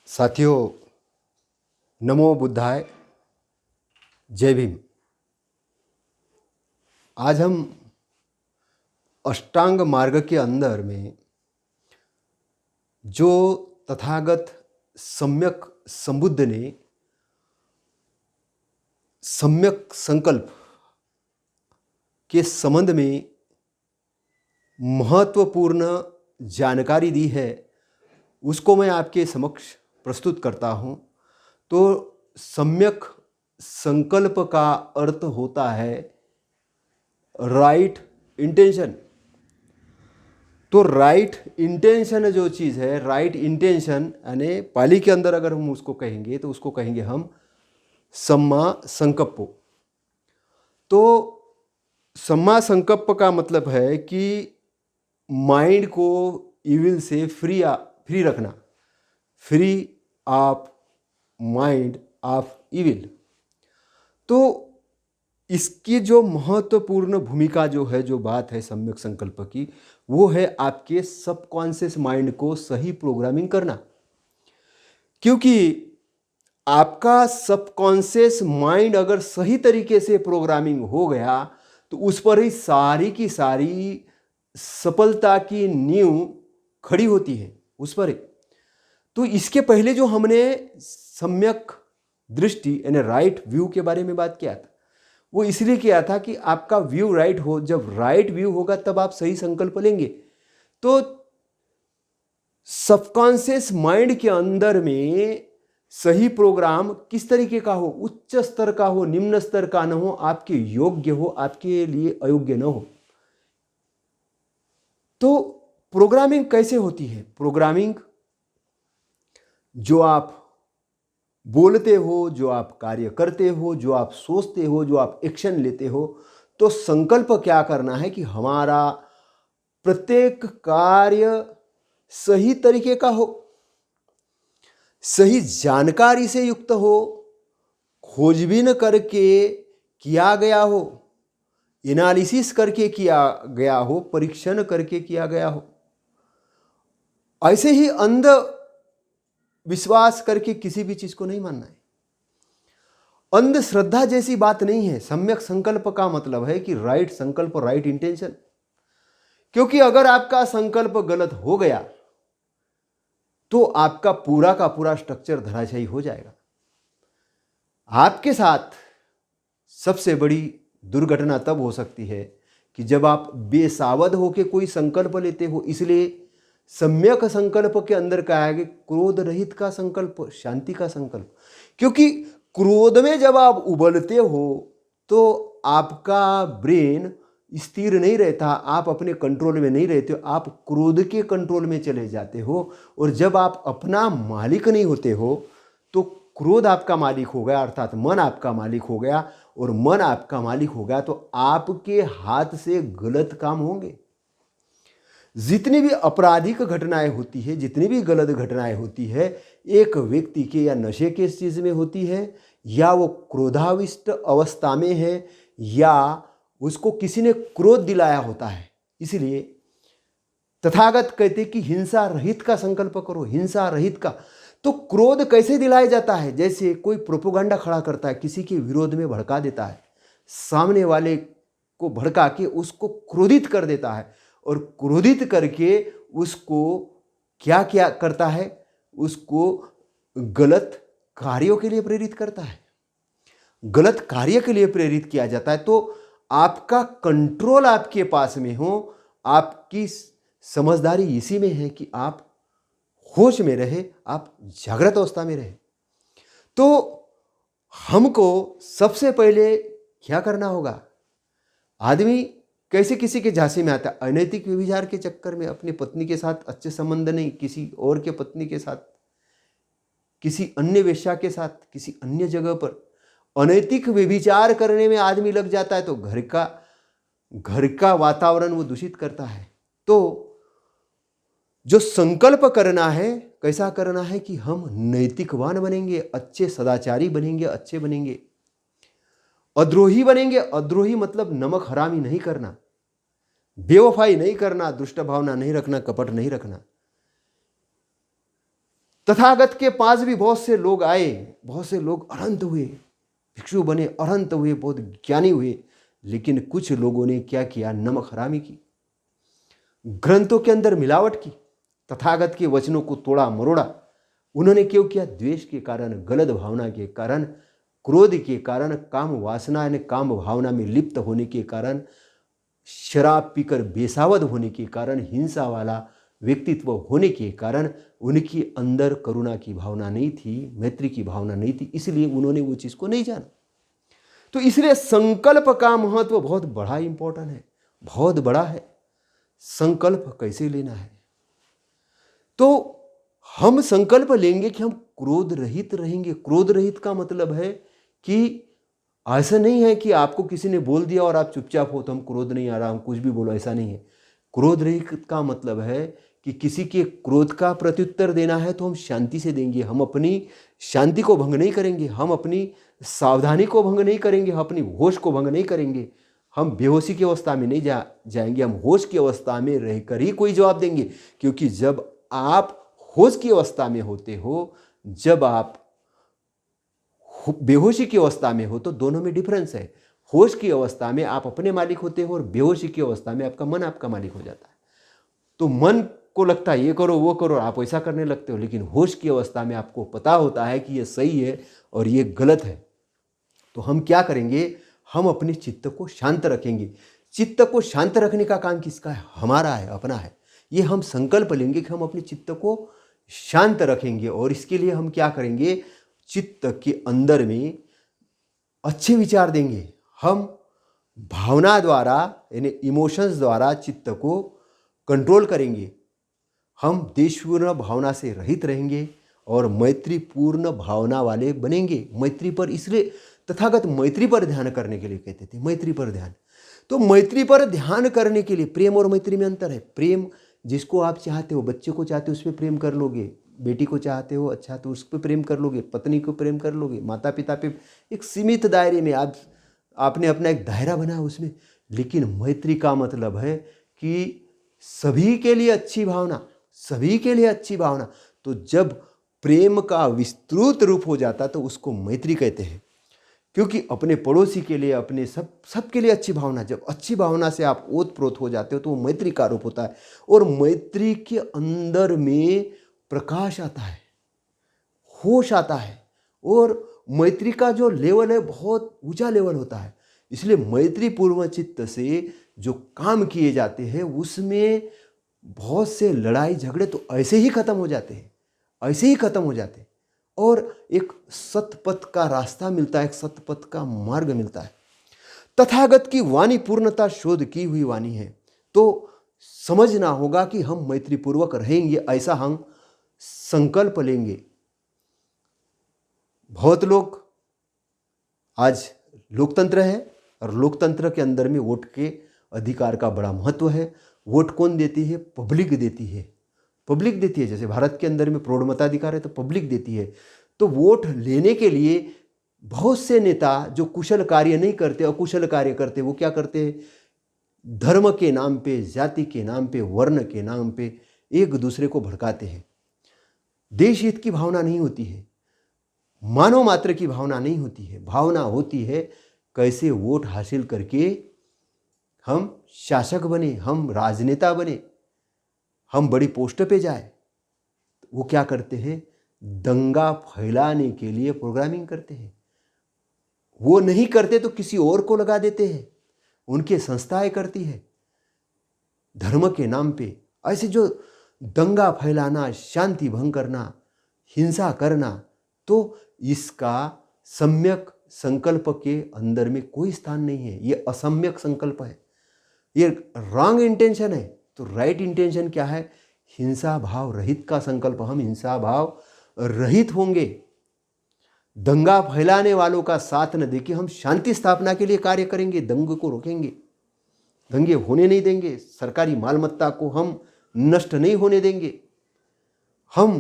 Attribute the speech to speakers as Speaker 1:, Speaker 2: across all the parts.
Speaker 1: साथियों, नमो बुद्धाय, जय भीम। आज हम अष्टांग मार्ग के अंदर में जो तथागत सम्यक संबुद्ध ने सम्यक संकल्प के संबंध में महत्वपूर्ण जानकारी दी है, उसको मैं आपके समक्ष प्रस्तुत करता हूँ। तो सम्यक संकल्प का अर्थ होता है राइट इंटेंशन। तो राइट इंटेंशन जो चीज़ है, राइट इंटेंशन यानी पाली के अंदर अगर हम उसको कहेंगे तो उसको कहेंगे हम सम्मा संकप्पो। तो सम्मा संकल्प का मतलब है कि माइंड को इविल से फ्री रखना, free of mind of evil. तो इसकी जो महत्वपूर्ण भूमिका जो है, जो बात है सम्यक संकल्प की, वो है आपके सबकॉन्शियस माइंड को सही प्रोग्रामिंग करना। क्योंकि आपका सबकॉन्शियस माइंड अगर सही तरीके से प्रोग्रामिंग हो गया तो उस पर ही सारी की सारी सफलता की नींव खड़ी होती है, उस पर ही। तो इसके पहले जो हमने सम्यक दृष्टि यानी राइट व्यू के बारे में बात किया था, वो इसलिए किया था कि आपका व्यू राइट हो। जब राइट व्यू होगा तब आप सही संकल्प लेंगे। तो सबकॉन्शियस माइंड के अंदर में सही प्रोग्राम किस तरीके का हो, उच्च स्तर का हो, निम्न स्तर का न हो, आपके योग्य हो, आपके लिए अयोग्य न हो। तो प्रोग्रामिंग कैसे होती है? प्रोग्रामिंग जो आप बोलते हो, जो आप कार्य करते हो, जो आप सोचते हो, जो आप एक्शन लेते हो, तो संकल्प क्या करना है कि हमारा प्रत्येक कार्य सही तरीके का हो, सही जानकारी से युक्त हो, खोजबीन करके किया गया हो, एनालिसिस करके किया गया हो, परीक्षण करके किया गया हो। ऐसे ही अंध विश्वास करके किसी भी चीज को नहीं मानना है। अंधश्रद्धा जैसी बात नहीं है। सम्यक संकल्प का मतलब है कि राइट संकल्प, राइट इंटेंशन। क्योंकि अगर आपका संकल्प गलत हो गया तो आपका पूरा का पूरा स्ट्रक्चर धराशायी हो जाएगा। आपके साथ सबसे बड़ी दुर्घटना तब हो सकती है कि जब आप बेसावध होकर कोई संकल्प लेते हो। इसलिए सम्यक संकल्प के अंदर क्या है कि क्रोध रहित का संकल्प, शांति का संकल्प। क्योंकि क्रोध में जब आप उबलते हो तो आपका ब्रेन स्थिर नहीं रहता, आप अपने कंट्रोल में नहीं रहते हो, आप क्रोध के कंट्रोल में चले जाते हो। और जब आप अपना मालिक नहीं होते हो तो क्रोध आपका मालिक हो गया, अर्थात मन आपका मालिक हो गया। और मन आपका मालिक हो गया तो आपके हाथ से गलत काम होंगे। जितनी भी आपराधिक घटनाएं होती है, जितनी भी गलत घटनाएं होती है, एक व्यक्ति के या नशे के चीज में होती है, या वो क्रोधाविष्ट अवस्था में है, या उसको किसी ने क्रोध दिलाया होता है। इसलिए तथागत कहते कि हिंसा रहित का संकल्प करो, हिंसा रहित का। तो क्रोध कैसे दिलाया जाता है? जैसे कोई प्रोपोगंडा खड़ा करता है, किसी के विरोध में भड़का देता है, सामने वाले को भड़का के उसको क्रोधित कर देता है, और क्रोधित करके उसको क्या क्या करता है? उसको गलत कार्यों के लिए प्रेरित करता है। गलत कार्य के लिए प्रेरित किया जाता है। तो आपका कंट्रोल आपके पास में हो, आपकी समझदारी इसी में है कि आप होश में रहे, आप जागृत अवस्था में रहे। तो हमको सबसे पहले क्या करना होगा? आदमी कैसे किसी के झांसे में आता है? अनैतिक व्यभिचार के चक्कर में अपनी पत्नी के साथ अच्छे संबंध नहीं, किसी और के पत्नी के साथ, किसी अन्य वेश्या के साथ, किसी अन्य जगह पर अनैतिक व्यभिचार करने में आदमी लग जाता है। तो घर का वातावरण वो दूषित करता है। तो जो संकल्प करना है, कैसा करना है कि हम नैतिकवान बनेंगे, अच्छे सदाचारी बनेंगे, अच्छे बनेंगे, अद्रोही बनेंगे। अद्रोही मतलब नमक हरामी नहीं करना, बेवफाई नहीं करना, दुष्ट भावना नहीं रखना, कपट नहीं रखना। तथागत के पास भी बहुत से लोग आए, बहुत से लोग अरहंत हुए, भिक्षु बने, अरहंत हुए, बहुत ज्ञानी हुए, लेकिन कुछ लोगों ने क्या किया, नमक हरामी की, ग्रंथों के अंदर मिलावट की, तथागत के वचनों को तोड़ा मरोड़ा। उन्होंने क्यों किया? द्वेष के कारण, गलत भावना के कारण, क्रोध के कारण, काम वासना यानी काम भावना में लिप्त होने के कारण, शराब पीकर बेसावध होने के कारण, हिंसा वाला व्यक्तित्व होने के कारण उनके अंदर करुणा की भावना नहीं थी, मैत्री की भावना नहीं थी, इसलिए उन्होंने वो चीज़ को नहीं जाना। तो इसलिए संकल्प का महत्व बहुत बड़ा इंपॉर्टेंट है, बहुत बड़ा है। संकल्प कैसे लेना है? तो हम संकल्प लेंगे कि हम क्रोध रहित रहेंगे। क्रोध रहित का मतलब है कि ऐसा नहीं है कि आपको किसी ने बोल दिया और आप चुपचाप हो तो हम क्रोध नहीं आ रहा, हम कुछ भी बोलो, ऐसा नहीं है। क्रोध रहित का मतलब है कि किसी के क्रोध का प्रत्युत्तर देना है तो हम शांति से देंगे, हम अपनी शांति को भंग नहीं करेंगे, हम अपनी सावधानी को भंग नहीं करेंगे, हम अपनी होश को भंग नहीं करेंगे, हम बेहोशी की अवस्था में नहीं जाएंगे, हम होश की अवस्था में रहकर ही कोई जवाब देंगे। क्योंकि जब आप होश की अवस्था में होते हो, जब आप बेहोशी की अवस्था में हो, तो दोनों में डिफरेंस है। होश की अवस्था में आप अपने मालिक होते हो और बेहोशी की अवस्था में आपका मन आपका मालिक हो जाता है। तो मन को लगता है ये करो वो करो, आप ऐसा करने लगते हो, लेकिन होश की अवस्था में आपको पता होता है कि ये सही है और ये गलत है। तो हम क्या करेंगे? हम अपने चित्त को शांत रखेंगे। चित्त को शांत रखने का काम किसका है? हमारा है, अपना है। ये हम संकल्प लेंगे कि हम अपने चित्त को शांत रखेंगे, और इसके लिए हम क्या करेंगे? चित्त के अंदर में अच्छे विचार देंगे। हम भावना द्वारा यानी इमोशंस द्वारा चित्त को कंट्रोल करेंगे। हम देशपूर्ण भावना से रहित रहेंगे और मैत्रीपूर्ण भावना वाले बनेंगे। मैत्री पर, इसलिए तथागत मैत्री पर ध्यान करने के लिए कहते थे, मैत्री पर ध्यान। तो मैत्री पर ध्यान करने के लिए, प्रेम और मैत्री में अंतर है। प्रेम जिसको आप चाहते हो, बच्चे को चाहते हो उस पर प्रेम कर लोगे, बेटी को चाहते हो अच्छा तो उस पर प्रेम कर लोगे, पत्नी को प्रेम कर लोगे, माता पिता पे एक सीमित दायरे में आपने अपना एक दायरा बनाया उसमें। लेकिन मैत्री का मतलब है कि सभी के लिए अच्छी भावना, सभी के लिए अच्छी भावना। तो जब प्रेम का विस्तृत रूप हो जाता तो उसको मैत्री कहते हैं। क्योंकि अपने पड़ोसी के लिए, अपने सबके लिए अच्छी भावना, जब अच्छी भावना से आप ओतप्रोत हो जाते हो तो वो मैत्री का रूप होता है। और मैत्री के अंदर में प्रकाश आता है, होश आता है, और मैत्री का जो लेवल है बहुत ऊंचा लेवल होता है। इसलिए मैत्री पूर्व चित्त से जो काम किए जाते हैं उसमें बहुत से लड़ाई झगड़े तो ऐसे ही खत्म हो जाते हैं, ऐसे ही खत्म हो जाते हैं, और एक सतपथ का रास्ता मिलता है, एक सतपथ का मार्ग मिलता है। तथागत की वाणी पूर्णता शोध की हुई वाणी है। तो समझना होगा कि हम मैत्रीपूर्वक रहेंगे, ऐसा हम संकल्प लेंगे। बहुत लोग, आज लोकतंत्र है और लोकतंत्र के अंदर में वोट के अधिकार का बड़ा महत्व है। वोट कौन देती है? पब्लिक देती है, पब्लिक देती है। जैसे भारत के अंदर में प्रौढ़ मताधिकार है तो पब्लिक देती है। तो वोट लेने के लिए बहुत से नेता जो कुशल कार्य नहीं करते, अकुशल कार्य करते, वो क्या करते हैं? धर्म के नाम पे, जाति के नाम पे, वर्ण के नाम पे एक दूसरे को भड़काते हैं। देश हित की भावना नहीं होती है, मानव मात्र की भावना नहीं होती है। भावना होती है कैसे वोट हासिल करके हम शासक बने, हम राजनेता बने, हम बड़ी पोस्ट पे जाए। वो क्या करते हैं? दंगा फैलाने के लिए प्रोग्रामिंग करते हैं। वो नहीं करते तो किसी और को लगा देते हैं, उनकी संस्थाएं करती है धर्म के नाम पे। ऐसे जो दंगा फैलाना, शांति भंग करना, हिंसा करना, तो इसका सम्यक संकल्प के अंदर में कोई स्थान नहीं है। ये असम्यक संकल्प है, ये रॉन्ग इंटेंशन है। तो राइट इंटेंशन क्या है? हिंसा भाव रहित का संकल्प। हम हिंसा भाव रहित होंगे, दंगा फैलाने वालों का साथ न देके हम शांति स्थापना के लिए कार्य करेंगे, दंगे को रोकेंगे, दंगे होने नहीं देंगे, सरकारी मालमत्ता को हम नष्ट नहीं होने देंगे। हम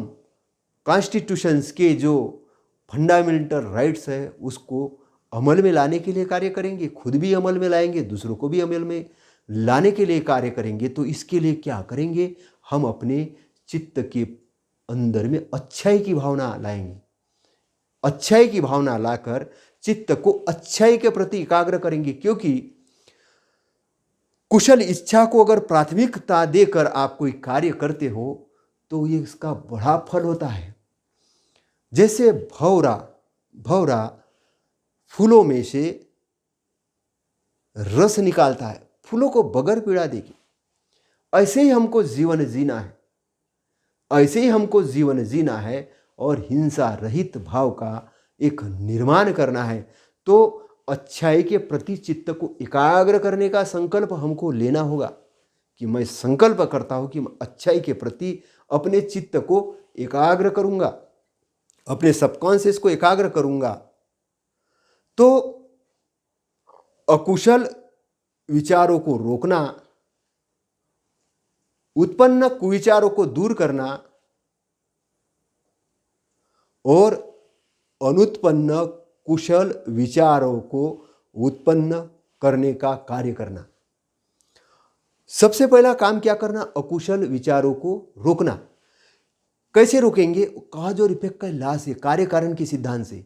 Speaker 1: कॉन्स्टिट्यूशंस के जो फंडामेंटल राइट्स है उसको अमल में लाने के लिए कार्य करेंगे, खुद भी अमल में लाएंगे, दूसरों को भी अमल में लाने के लिए कार्य करेंगे। तो इसके लिए क्या करेंगे? हम अपने चित्त के अंदर में अच्छाई की भावना लाएंगे। अच्छाई की भावना लाकर चित्त को अच्छाई के प्रति एकाग्र करेंगे, क्योंकि कुशल इच्छा को अगर प्राथमिकता देकर आप कोई कार्य करते हो तो ये इसका बड़ा फल होता है। जैसे भौरा भौरा फूलों में से रस निकालता है, फूलों को बगैर पीड़ा देगी, ऐसे ही हमको जीवन जीना है, ऐसे ही हमको जीवन जीना है और हिंसा रहित भाव का एक निर्माण करना है। तो अच्छाई के प्रति चित्त को एकाग्र करने का संकल्प हमको लेना होगा कि मैं संकल्प करता हूं कि मैं अच्छाई के प्रति अपने चित्त को एकाग्र करूंगा, अपने सबकॉन्शियस को एकाग्र करूंगा। तो अकुशल विचारों को रोकना, उत्पन्न कुविचारों को दूर करना और अनुत्पन्न कुशल विचारों को उत्पन्न करने का कार्य करना। सबसे पहला काम क्या करना? अकुशल विचारों को रोकना। कैसे रोकेंगे? कॉज और इफेक्ट का लॉ से, कार्य कारण के सिद्धांत से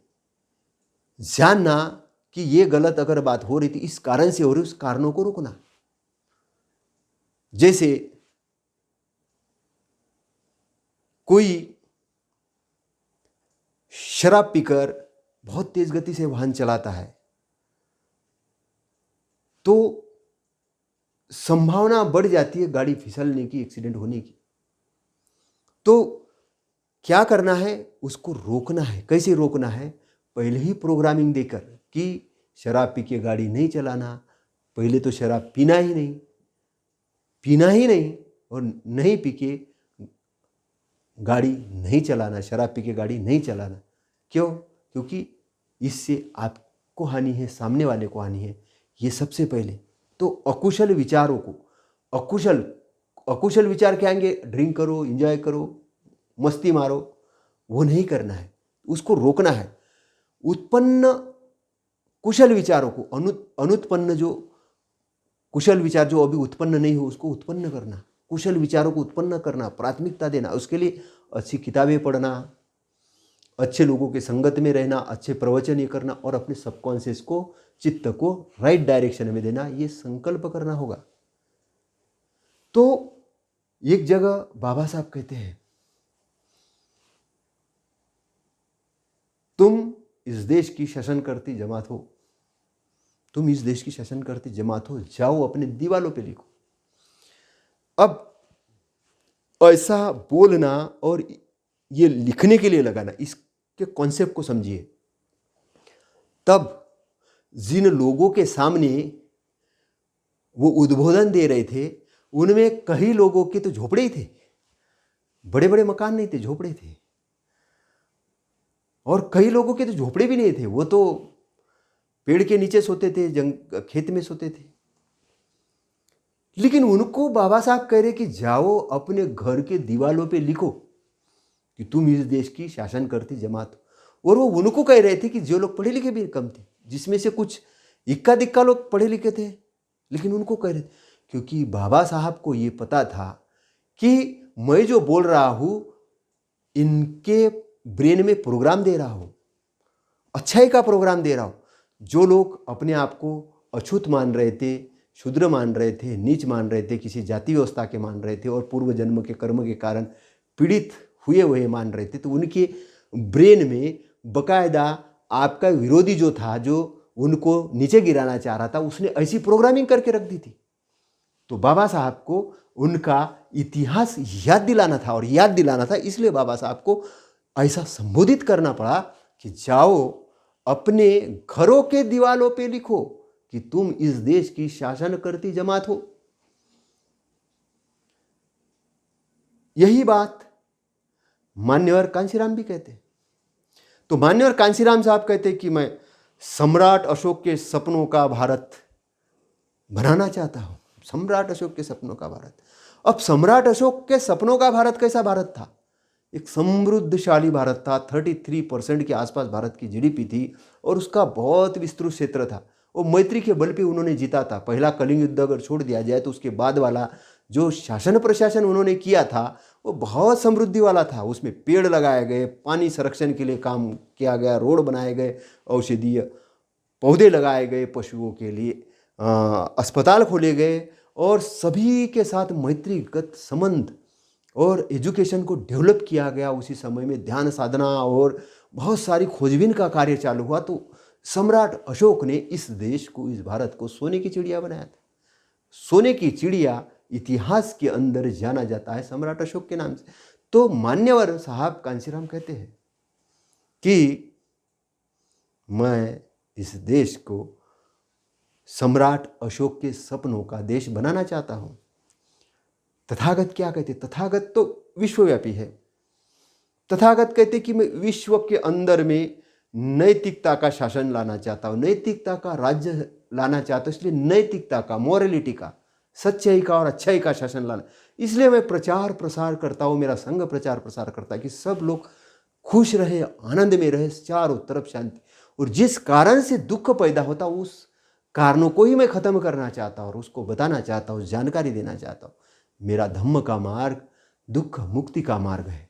Speaker 1: जानना कि ये गलत अगर बात हो रही थी इस कारण से हो रही, उस कारणों को रोकना। जैसे कोई शराब पीकर बहुत तेज गति से वाहन चलाता है तो संभावना बढ़ जाती है गाड़ी फिसलने की, एक्सीडेंट होने की। तो क्या करना है? उसको रोकना है। कैसे रोकना है? पहले ही प्रोग्रामिंग देकर कि शराब पी के गाड़ी नहीं चलाना, पहले तो शराब पीना ही नहीं और नहीं पी के गाड़ी नहीं चलाना, शराब पी के गाड़ी नहीं चलाना। क्यों? क्योंकि इससे आपको हानि है, सामने वाले को हानि है। ये सबसे पहले तो अकुशल विचारों को, अकुशल विचार क्या आएंगे? ड्रिंक करो, एंजॉय करो, मस्ती मारो, वो नहीं करना है, उसको रोकना है। उत्पन्न कुशल विचारों को, अनुत्पन्न जो कुशल विचार जो अभी उत्पन्न नहीं हो उसको उत्पन्न करना, कुशल विचारों को उत्पन्न करना, प्राथमिकता देना। उसके लिए अच्छी किताबें पढ़ना, अच्छे लोगों के संगत में रहना, अच्छे प्रवचन ये करना और अपने सबकॉन्शियस को, चित्त को राइट डायरेक्शन में देना, ये संकल्प करना होगा। तो एक जगह बाबा साहब कहते हैं, तुम इस देश की शासन करती जमात हो, तुम इस देश की शासन करती जमात हो, जाओ अपने दीवालों पे लिखो। अब ऐसा बोलना और ये लिखने के लिए लगाना, इसके कॉन्सेप्ट को समझिए। तब जिन लोगों के सामने वो उद्बोधन दे रहे थे उनमें कई लोगों के तो झोपड़े ही थे, बड़े बड़े मकान नहीं थे, झोपड़े थे। और कई लोगों के तो झोपड़े भी नहीं थे, वो तो पेड़ के नीचे सोते थे, खेत में सोते थे। लेकिन उनको बाबा साहब कह रहे कि जाओ अपने घर के दीवालों पे लिखो कि तुम इस देश की शासन करती जमात हो। और वो उनको कह रहे थे कि जो लोग पढ़े लिखे भी कम थे, जिसमें से कुछ इक्का दिक्का लोग पढ़े लिखे थे, लेकिन उनको कह रहे थे क्योंकि बाबा साहब को ये पता था कि मैं जो बोल रहा हूं इनके ब्रेन में प्रोग्राम दे रहा हूं, अच्छाई का प्रोग्राम दे रहा हूं। जो लोग अपने आप को अछूत मान रहे थे, शूद्र मान रहे थे, नीच मान रहे थे, किसी जाति व्यवस्था के मान रहे थे और पूर्व जन्म के कर्म के कारण पीड़ित हुए मान रहे थे, तो उनके ब्रेन में बकायदा आपका विरोधी जो था, जो उनको नीचे गिराना चाह रहा था, उसने ऐसी प्रोग्रामिंग करके रख दी थी। तो बाबा साहब को उनका इतिहास याद दिलाना था, और याद दिलाना था इसलिए बाबा साहब को ऐसा संबोधित करना पड़ा कि जाओ अपने घरों के दीवालों पे लिखो कि तुम इस देश की शासन करती जमात हो। यही बात मान्यवर कांशीराम भी कहते। तो मान्यवर कांशीराम साहब कहते कि मैं सम्राट अशोक के सपनों का भारत बनाना चाहता हूं, सम्राट अशोक के सपनों का भारत। अब सम्राट अशोक के सपनों का भारत कैसा भारत था? एक समृद्धशाली भारत था, 33% के आसपास भारत की जीडीपी थी और उसका बहुत विस्तृत क्षेत्र था। वो मैत्री के बल पे उन्होंने जीता था। पहला कलिंग युद्ध अगर छोड़ दिया जाए तो उसके बाद वाला जो शासन प्रशासन उन्होंने किया था वो बहुत समृद्धि वाला था। उसमें पेड़ लगाए गए, पानी संरक्षण के लिए काम किया गया, रोड बनाए गए, औषधीय पौधे लगाए गए, पशुओं के लिए अस्पताल खोले गए और सभी के साथ मैत्रीगत संबंध और एजुकेशन को डेवलप किया गया। उसी समय में ध्यान साधना और बहुत सारी खोजबीन का कार्य चालू हुआ। तो सम्राट अशोक ने इस देश को, इस भारत को सोने की चिड़िया बनाया था। सोने की चिड़िया इतिहास के अंदर जाना जाता है सम्राट अशोक के नाम से। तो मान्यवर साहब कांशीराम कहते हैं कि मैं इस देश को सम्राट अशोक के सपनों का देश बनाना चाहता हूं। तथागत क्या कहते? तथागत तो विश्वव्यापी है। तथागत कहते कि मैं विश्व के अंदर में नैतिकता का शासन लाना चाहता हूं, नैतिकता का राज्य लाना चाहता हूं। इसलिए नैतिकता का, मोरालिटी का, सच्चाई का और अच्छाई का शासन लाना। इसलिए मैं प्रचार प्रसार करता हूं, मेरा संघ प्रचार प्रसार करता है कि सब लोग खुश रहे, आनंद में रहे, चारों तरफ शांति। और जिस कारण से दुख पैदा होता उस कारणों को ही मैं खत्म करना चाहता हूं और उसको बताना चाहता हूं, जानकारी देना चाहता हूं। मेरा धम्म का मार्ग दुख मुक्ति का मार्ग है,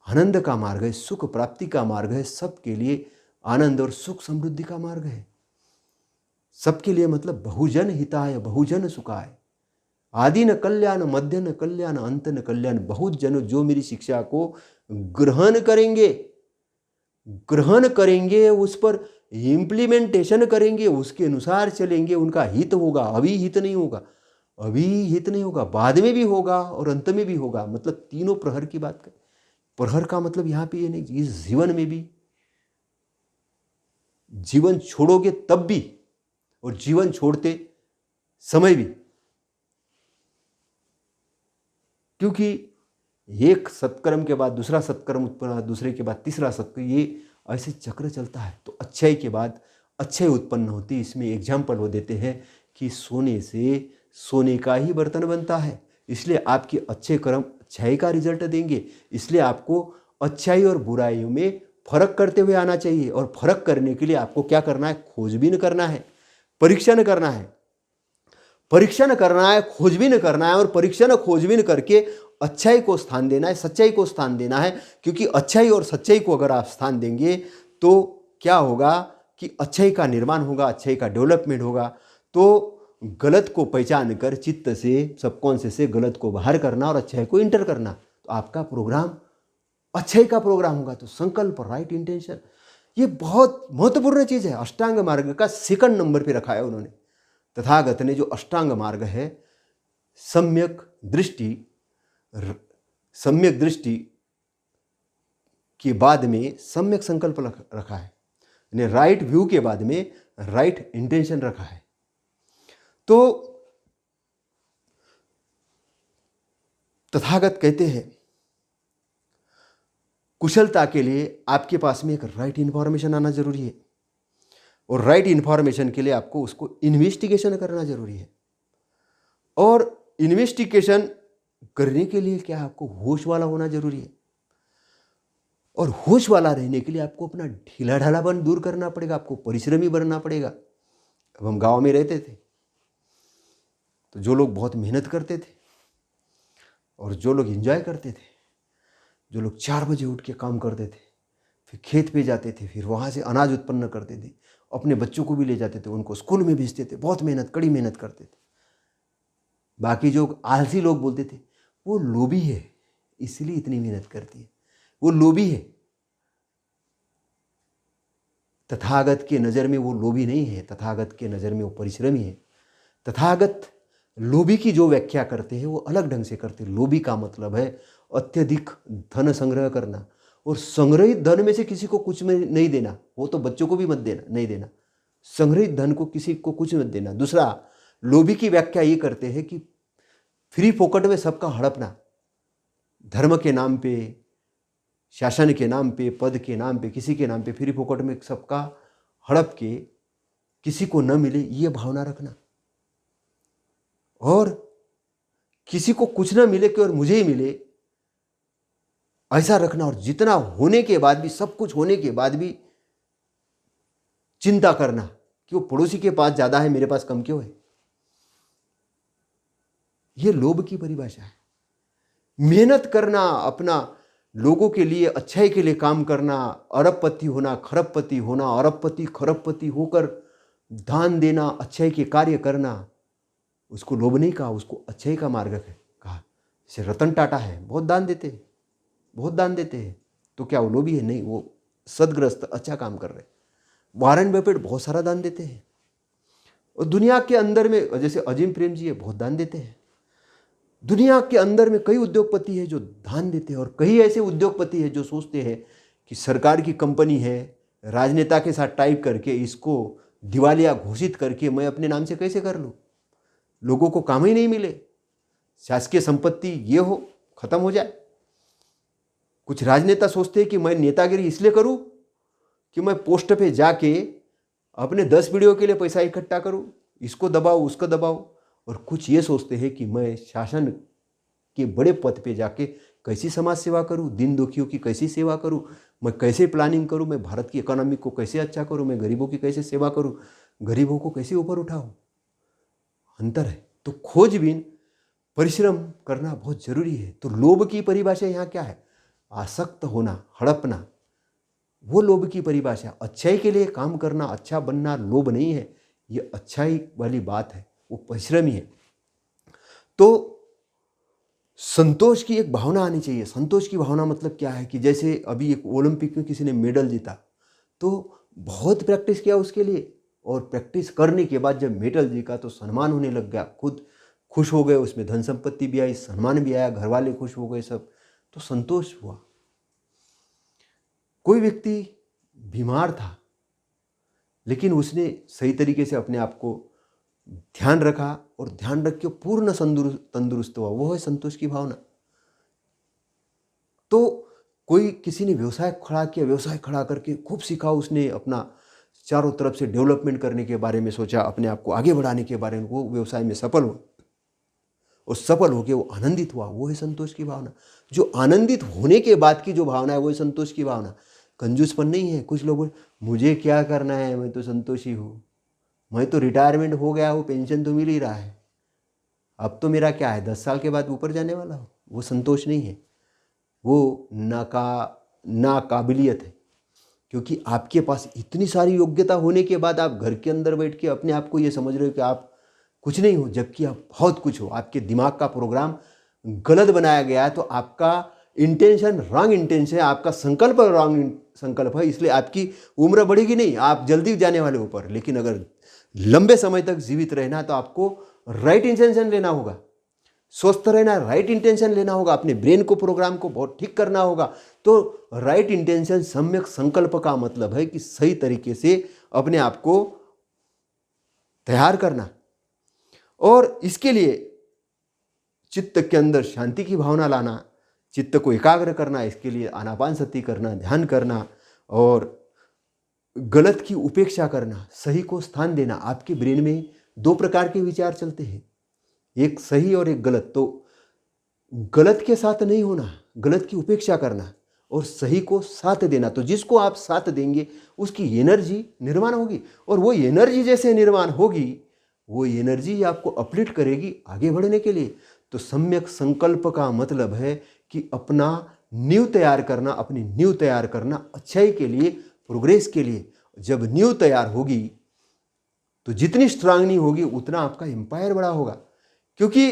Speaker 1: आनंद का मार्ग है, सुख प्राप्ति का मार्ग है, सबके लिए आनंद और सुख समृद्धि का मार्ग है। सबके लिए मतलब बहुजन हिताय बहुजन सुखाय, आदि न कल्याण, मध्य न कल्याण, अंत न कल्याण। बहुत जन जो मेरी शिक्षा को ग्रहण करेंगे, उस पर इम्प्लीमेंटेशन करेंगे, उसके अनुसार चलेंगे, उनका हित होगा। अभी हित नहीं होगा, बाद में भी होगा और अंत में भी होगा। मतलब तीनों प्रहर की बात करें। प्रहर का मतलब यहां पे ये नहीं, इस जीवन में भी, जीवन छोड़ोगे तब भी और जीवन छोड़ते समय भी, क्योंकि एक सत्कर्म के बाद दूसरा सत्कर्म उत्पन्न होता है, दूसरे के बाद तीसरा सत्कर्म, ये ऐसे चक्र चलता है। तो अच्छाई के बाद अच्छाई उत्पन्न होती है। इसमें एग्जाम्पल वो देते हैं कि सोने से सोने का ही बर्तन बनता है। इसलिए आपके अच्छे कर्म अच्छाई का रिजल्ट देंगे। इसलिए आपको अच्छाई और बुराइयों में फर्क करते हुए आना चाहिए। और फर्क करने के लिए आपको क्या करना है? खोजबीन करना है, परीक्षण करना है, खोजबीन करना है। और परीक्षण खोजबीन करके अच्छाई को स्थान देना है, सच्चाई को स्थान देना है। क्योंकि अच्छाई और सच्चाई को अगर आप स्थान देंगे तो क्या होगा कि अच्छाई का निर्माण होगा, अच्छाई का डेवलपमेंट होगा। तो गलत को पहचान कर चित्त से, सबकॉन्शियस से गलत को बाहर करना और अच्छाई को इंटर करना, तो आपका प्रोग्राम अच्छाई का प्रोग्राम होगा। तो संकल्प, राइट इंटेंशन, ये बहुत महत्वपूर्ण चीज है। अष्टांग मार्ग का सेकंड नंबर पे रखा है उन्होंने। तथागत ने जो अष्टांग मार्ग है, सम्यक दृष्टि के बाद में सम्यक संकल्प रखा है, यानी राइट व्यू के बाद में राइट इंटेंशन रखा है। तो तथागत कहते हैं कुशलता के लिए आपके पास में एक राइट इंफॉर्मेशन आना जरूरी है। और राइट इंफॉर्मेशन के लिए आपको उसको इन्वेस्टिगेशन करना जरूरी है। और इन्वेस्टिगेशन करने के लिए क्या, आपको होश वाला होना जरूरी है। और होश वाला रहने के लिए आपको अपना ढीला ढालापन दूर करना पड़ेगा, आपको परिश्रमी बनना पड़ेगा। अब हम गांव में रहते थे तो जो लोग बहुत मेहनत करते थे और जो लोग एंजॉय करते थे, जो लोग 4 बजे उठ के काम करते थे, फिर खेत पे जाते थे, फिर वहाँ से अनाज उत्पन्न करते थे, अपने बच्चों को भी ले जाते थे, उनको स्कूल में भेजते थे, बहुत मेहनत, कड़ी मेहनत करते थे। बाकी जो आलसी लोग बोलते थे वो लोभी है, इसलिए इतनी मेहनत करती है, वो लोभी है। तथागत के नज़र में वो लोभी नहीं है, तथागत के नज़र में वो परिश्रमी है। तथागत लोभी की जो व्याख्या करते हैं वो अलग ढंग से करते हैं। लोभी का मतलब है अत्यधिक धन संग्रह करना, और संग्रहित धन में से किसी को कुछ में नहीं देना। वो तो बच्चों को भी मत देना, नहीं देना। संग्रहित धन को किसी को कुछ मत देना। दूसरा, लोभी की व्याख्या ये करते हैं कि फ्री फोकट में सबका हड़पना, धर्म के नाम पे, शासन के नाम पे, पद के नाम पे, किसी के नाम पे फ्री फोकट में सबका हड़प के किसी को न मिले, ये भावना रखना। और किसी को कुछ न मिले कि और मुझे ही मिले, ऐसा रखना। और जितना होने के बाद भी, सब कुछ होने के बाद भी चिंता करना कि वो पड़ोसी के पास ज्यादा है, मेरे पास कम क्यों है। ये लोभ की परिभाषा है। मेहनत करना, अपना लोगों के लिए, अच्छाई के लिए काम करना, अरबपति होना, खरबपति होना, अरबपति खरबपति होकर दान देना, अच्छाई के कार्य करना, उसको लोभ नहीं कहा, उसको अच्छाई का मार्ग कहा। जैसे रतन टाटा है, बहुत दान देते हैं, बहुत दान देते हैं, तो क्या वो लोभी है? नहीं, वो सदग्रस्त अच्छा काम कर रहे हैं। वारेन बफेट बहुत सारा दान देते हैं। और दुनिया के अंदर में जैसे अजीम प्रेम जी है, बहुत दान देते हैं। दुनिया के अंदर में कई उद्योगपति हैं जो दान देते हैं, और कई ऐसे उद्योगपति हैं जो सोचते हैं कि सरकार की कंपनी है, राजनेता के साथ टाइप करके इसको दिवालिया घोषित करके मैं अपने नाम से कैसे कर लूँ, लोगों को काम ही नहीं मिले, शासकीय संपत्ति ये हो, खत्म हो जाए। कुछ राजनेता सोचते हैं कि मैं नेतागिरी इसलिए करूं कि मैं पोस्ट पे जाके अपने 10 वीडियो के लिए पैसा इकट्ठा करूं, इसको दबाओ उसको दबाओ। और कुछ ये सोचते हैं कि मैं शासन के बड़े पद पे जाके कैसी समाज सेवा करूं, दिन दुखियों की कैसी सेवा करूं, मैं कैसे प्लानिंग करूं, मैं भारत की इकोनॉमी को कैसे अच्छा करूं, मैं गरीबों की कैसे सेवा करूं, गरीबों को कैसे ऊपर उठाऊं। अंतर है। तो खोजबीन, परिश्रम करना बहुत जरूरी है। तो लोभ की परिभाषा यहाँ क्या है? आसक्त होना, हड़पना, वो लोभ की परिभाषा। अच्छाई के लिए काम करना, अच्छा बनना लोभ नहीं है, ये अच्छाई वाली बात है, वो परिश्रम ही है। तो संतोष की एक भावना आनी चाहिए। संतोष की भावना मतलब क्या है कि जैसे अभी एक ओलंपिक में किसी ने मेडल जीता, तो बहुत प्रैक्टिस किया उसके लिए, और प्रैक्टिस करने के बाद जब मेडल जीता तो सम्मान होने लग गया, खुद खुश हो गए, उसमें धन संपत्ति भी आई, सम्मान भी आया, घर वाले खुश हो गए, सब, तो संतोष हुआ। कोई व्यक्ति बीमार था, लेकिन उसने सही तरीके से अपने आप को ध्यान रखा और ध्यान रख के पूर्ण तंदुरुस्त हुआ, वो है संतोष की भावना। तो कोई किसी ने व्यवसाय खड़ा किया, व्यवसाय खड़ा करके खूब सीखा उसने, अपना चारों तरफ से डेवलपमेंट करने के बारे में सोचा, अपने आप को आगे बढ़ाने के बारे में, वो व्यवसाय में सफल हुआ, और सफल होकर वो आनंदित हुआ, वो है संतोष की भावना। जो आनंदित होने के बाद की जो भावना है वो है संतोष की भावना। कंजूसपन नहीं है। कुछ लोग मुझे क्या करना है, मैं तो संतोषी हूँ, मैं तो रिटायरमेंट हो गया हूँ, पेंशन तो मिल ही रहा है, अब तो मेरा क्या है, 10 साल के बाद ऊपर जाने वाला हूँ। वो संतोष नहीं है, वो नाकाबिलियत है। क्योंकि आपके पास इतनी सारी योग्यता होने के बाद आप घर के अंदर बैठ के अपने आप को ये समझ रहे हो कि आप कुछ नहीं हो, जबकि आप बहुत कुछ हो। आपके दिमाग का प्रोग्राम गलत बनाया गया है, तो आपका इंटेंशन रॉन्ग इंटेंशन है, आपका संकल्प रॉन्ग संकल्प है, इसलिए आपकी उम्र बढ़ेगी नहीं, आप जल्दी जाने वाले ऊपर। लेकिन अगर लंबे समय तक जीवित रहना तो आपको राइट इंटेंशन लेना होगा, स्वस्थ रहना, राइट इंटेंशन लेना होगा, अपने ब्रेन को, प्रोग्राम को बहुत ठीक करना होगा। तो राइट इंटेंशन, सम्यक संकल्प का मतलब है कि सही तरीके से अपने आप को तैयार करना, और इसके लिए चित्त के अंदर शांति की भावना लाना, चित्त को एकाग्र करना, इसके लिए आनापानसति करना, ध्यान करना, और गलत की उपेक्षा करना, सही को स्थान देना। आपके ब्रेन में 2 प्रकार के विचार चलते हैं, एक सही और एक गलत। तो गलत के साथ नहीं होना, गलत की उपेक्षा करना और सही को साथ देना। तो जिसको आप साथ देंगे उसकी एनर्जी निर्माण होगी, और वो एनर्जी जैसे निर्माण होगी, वो एनर्जी आपको अपलिफ्ट करेगी आगे बढ़ने के लिए। तो सम्यक संकल्प का मतलब है कि अपना नींव तैयार करना, अपनी नींव तैयार करना अच्छाई के लिए, प्रोग्रेस के लिए। जब नींव तैयार होगी तो जितनी स्ट्रांग नींव होगी उतना आपका एम्पायर बड़ा होगा। क्योंकि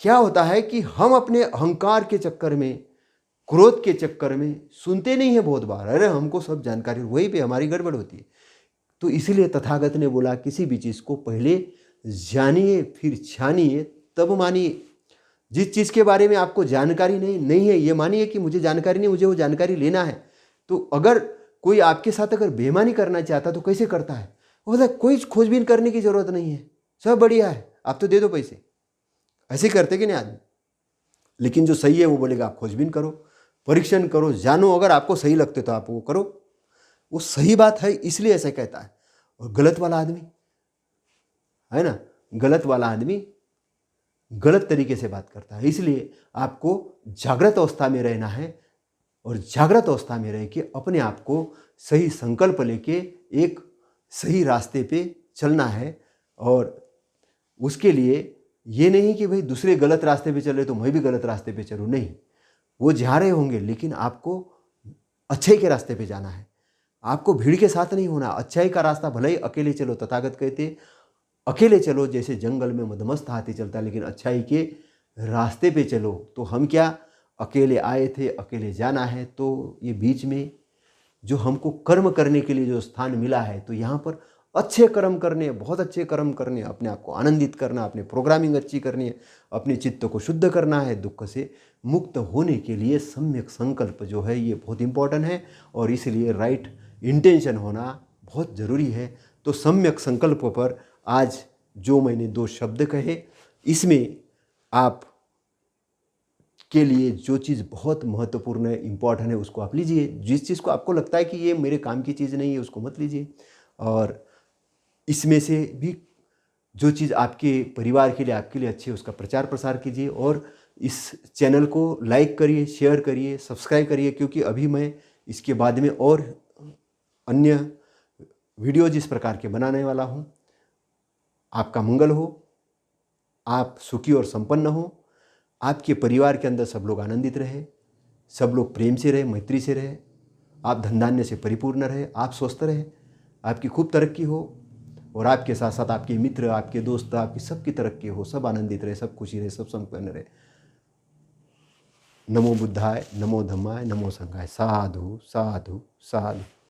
Speaker 1: क्या होता है कि हम अपने अहंकार के चक्कर में, क्रोध के चक्कर में सुनते नहीं है बहुत बार, अरे हमको सब जानकारी, वहीं पे हमारी गड़बड़ होती है। तो इसीलिए तथागत ने बोला किसी भी चीज़ को पहले जानिए फिर छानिए तब मानिए। जिस चीज़ के बारे में आपको जानकारी नहीं है, ये मानिए कि मुझे जानकारी नहीं, मुझे वो जानकारी लेना है। तो अगर कोई आपके साथ अगर बेईमानी करना चाहता तो कैसे करता है? वो बोला कोई खोजबीन करने की जरूरत नहीं है, सब बढ़िया है, आप तो दे दो पैसे। ऐसे करते कि नहीं आदमी? लेकिन जो सही है वो बोलेगा आप खोजबीन करो, परीक्षण करो, जानो, अगर आपको सही लगते तो आप वो करो, वो सही बात है, इसलिए ऐसा कहता है। और गलत वाला आदमी है ना, गलत वाला आदमी गलत तरीके से बात करता है। इसलिए आपको जागृत अवस्था में रहना है, और जागृत अवस्था में रह के अपने आप को सही संकल्प लेके एक सही रास्ते पे चलना है। और उसके लिए ये नहीं कि भाई दूसरे गलत रास्ते पे चले तो मैं भी गलत रास्ते पे चलूँ, नहीं। वो जा रहे होंगे लेकिन आपको अच्छाई के रास्ते पे जाना है, आपको भीड़ के साथ नहीं होना। अच्छाई का रास्ता भले ही अकेले चलो, तथागत कहते अकेले चलो जैसे जंगल में मदमस्त हाथी चलता, लेकिन अच्छाई के रास्ते पे चलो। तो हम क्या अकेले आए थे, अकेले जाना है, तो ये बीच में जो हमको कर्म करने के लिए जो स्थान मिला है, तो यहाँ पर अच्छे कर्म करने, बहुत अच्छे कर्म करने, अपने आप को आनंदित करना, अपने प्रोग्रामिंग अच्छी करनी है, अपने चित्त को शुद्ध करना है, दुख से मुक्त होने के लिए सम्यक संकल्प जो है ये बहुत इम्पोर्टेंट है, और इसलिए राइट इंटेंशन होना बहुत ज़रूरी है। तो सम्यक संकल्प पर आज जो मैंने 2 शब्द कहे, इसमें आप के लिए जो चीज़ बहुत महत्वपूर्ण है, इम्पॉर्टेंट है, उसको आप लीजिए। जिस चीज़ को आपको लगता है कि ये मेरे काम की चीज़ नहीं है, उसको मत लीजिए। और इसमें से भी जो चीज़ आपके परिवार के लिए, आपके लिए अच्छी है, उसका प्रचार प्रसार कीजिए। और इस चैनल को लाइक करिए, शेयर करिए, सब्सक्राइब करिए, क्योंकि अभी मैं इसके बाद में और अन्य वीडियो जिस प्रकार के बनाने वाला हूँ। आपका मंगल हो, आप सुखी और संपन्न हो, आपके परिवार के अंदर सब लोग आनंदित रहे, सब लोग प्रेम से रहे, मैत्री से रहे, आप धन धान्य से परिपूर्ण रहे, आप स्वस्थ रहे, आपकी खूब तरक्की हो, और आपके साथ साथ आपके मित्र, आपके दोस्त, आपकी सबकी तरक्की हो, सब आनंदित रहे, सब खुशी रहे, सब संपन्न रहे। नमो बुद्धाय, नमो धम्माय, नमो संघाय। साधु साधु साधु।